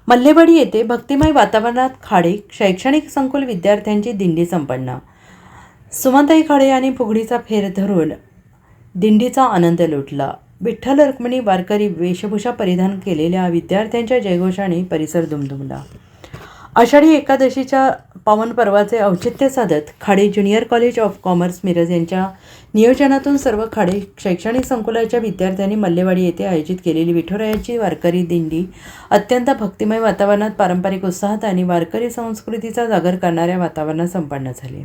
मल्लेवाडी येथे भक्तिमय वातावरणात खाडे शैक्षणिक संकुल विद्यार्थ्यांची दिंडी संपन्न. सुमनताई खाडे यांनी फुगडीचा फेर धरून दिंडीचा आनंद लुटला. विठ्ठल रुक्मिणी वारकरी वेशभूषा परिधान केलेल्या विद्यार्थ्यांच्या जयघोषाने परिसर दुमदुमला. आषाढी एकादशीच्या पावन पर्वाचे औचित्य साधत Khade junior college of commerce Miraj यांच्या नियोजनातून सर्व खाडे शैक्षणिक संकुलाच्या विद्यार्थ्यांनी मल्लेवाडी येथे आयोजित केलेली विठुरायाची वारकरी दिंडी अत्यंत भक्तिमय वातावरणात पारंपरिक उत्साहात आणि वारकरी संस्कृतीचा जागर करणाऱ्या वातावरणात संपन्न झाले.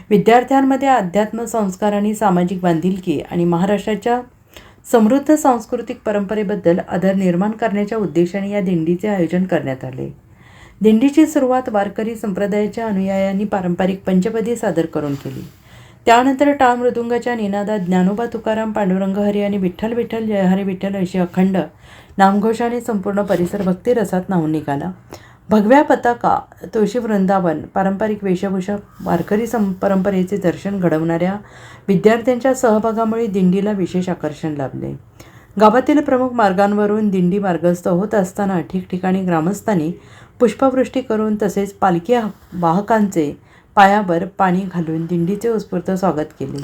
विद्यार्थ्यांमध्ये अध्यात्म संस्कार आणि सामाजिक बांधिलकी आणि महाराष्ट्राच्या समृद्ध सांस्कृतिक परंपरेबद्दल आदर निर्माण करण्याच्या उद्देशाने या दिंडीचे आयोजन करण्यात आले. दिंडीची सुरुवात वारकरी संप्रदायाच्या अनुयायांनी पारंपरिक पंचपदी सादर करून केली. त्यानंतर टाळ मृदुंगाच्या निनादात ज्ञानोबा तुकाराम पांडुरंग हरी आणि विठ्ठल विठ्ठल जय हरी विठ्ठल अशी अखंड नामघोषाने संपूर्ण परिसर भक्तिरसात न्हाऊन निघाला. भगव्या पताका, तुळशी वृंदावन, पारंपरिक वेशभूषा, वारकरी परंपरेचे दर्शन घडवणाऱ्या विद्यार्थ्यांच्या सहभागामुळे दिंडीला विशेष आकर्षण लाभले. गावातील प्रमुख मार्गांवरून दिंडी मार्गस्थ होत असताना ठिकठिकाणी ग्रामस्थांनी पुष्पवृष्टी करून तसेच पालखी वाहकांचे पायावर पाणी घालून दिंडीचे उत्स्फूर्त स्वागत केले.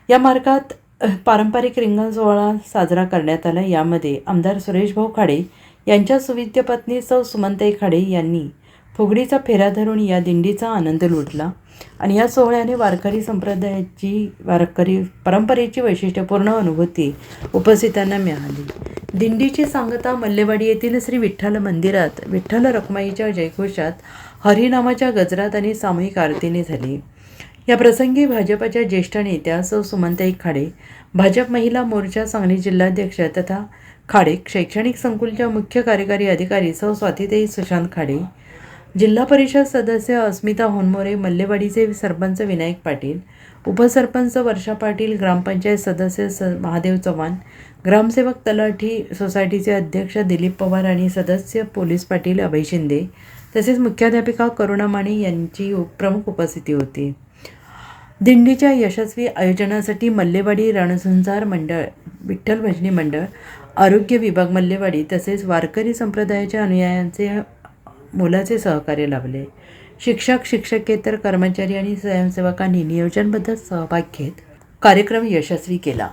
या मार्गात पारंपरिक रिंगण सोहळा साजरा करण्यात आला. यामध्ये आमदार सुरेशभाऊ खाडे यांच्या सुविद्य पत्नी सौ सुमनताई खाडे यांनी फुगडीचा फेरा धरून या दिंडीचा आनंद लुटला आणि या सोहळ्याने वारकरी संप्रदायाची वारकरी परंपरेची वैशिष्ट्यपूर्ण अनुभूती उपस्थितांना मिळाली. दिंडीची सांगता मल्लेवाडी येथील श्री विठ्ठल मंदिरात विठ्ठल रखुमाईच्या जयघोषात हरिनामाच्या गजरात आणि सामूहिक आरतीने झाली. या प्रसंगी भाजपच्या ज्येष्ठ नेत्या सौ सुमनताई खाडे, भाजप महिला मोर्चा सांगली जिल्हाध्यक्ष तथा खाडे शैक्षणिक संकुलच्या मुख्य कार्यकारी अधिकारी सौ स्वातीताई सुशांत खाडे, जिल्हा परिषद सदस्य अस्मिता होनमोरे, मल्लेवाडीचे सरपंच विनायक पाटील, उपसरपंच वर्षा पाटील, ग्रामपंचायत सदस्य महादेव चव्हाण, ग्रामसेवक तलाठी सोसायटीचे अध्यक्ष दिलीप पवार आणि सदस्य पोलीस पाटील अभय शिंदे तसेच मुख्याध्यापिका करुणा माने यांची प्रमुख उपस्थिती होती. दिंडीच्या यशस्वी आयोजनासाठी मल्लेवाडी रणझुंजार मंडळ, विठ्ठल भजनी मंडळ, आरोग्य विभाग मल्लेवाडी तसेच वारकरी संप्रदायाच्या अनुयायांचे मोलाचे सहकार्य लाभले. शिक्षक, शिक्षकेतर कर्मचारी आणि स्वयंसेवकांनी नियोजनबद्ध सहभाग घेत कार्यक्रम यशस्वी केला.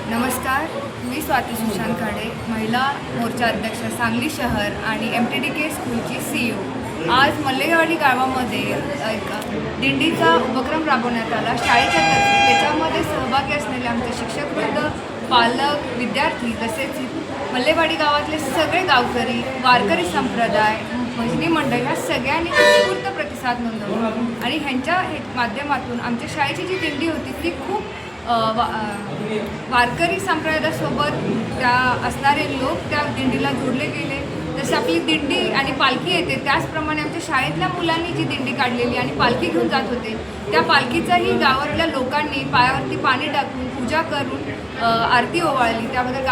नमस्कार, मी स्वाती सुशांत खाडे, महिला मोर्चा अध्यक्ष सांगली शहर आणि MTDK स्कूलची CEO. आज मल्लेवाडी गावामध्ये एक दिंडीचा उपक्रम राबवण्यात आला शाळेच्या तर्फे. त्याच्यामध्ये सहभागी असलेले आमचे शिक्षकवृंद, पालक, विद्यार्थी तसेच मल्लेवाडी गावातले सगळे गावकरी, वारकरी संप्रदाय, भजनी मंडळ ह्या सगळ्यांनी उत्स्फूर्त प्रतिसाद नोंदवला आणि ह्यांच्या माध्यमातून आमच्या शाळेची जी दिंडी होती ती खूप वारकरी संप्रदायासोबत त्या असणारे लोक त्या दिंडीला जोडले गेले. जसे आपली दिंडी आणि पालखी येते त्याचप्रमाणे आमच्या शाळेतल्या मुलांनी जी दिंडी काढलेली आणि पालखी घेऊन जात होते त्या पालखीचाही गावातल्या लोकांनी पायावरती पाणी टाकून पूजा करून आरती ओवाळली. त्याबद्दल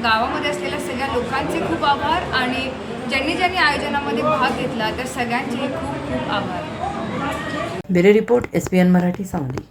गावामध्ये असलेल्या सगळ्या लोकांचे खूप आभार आणि ज्यांनी आयोजनामध्ये भाग घेतला त्या सगळ्यांचे खूप खूप आभार. Bureau report SBN Marathi Sangli.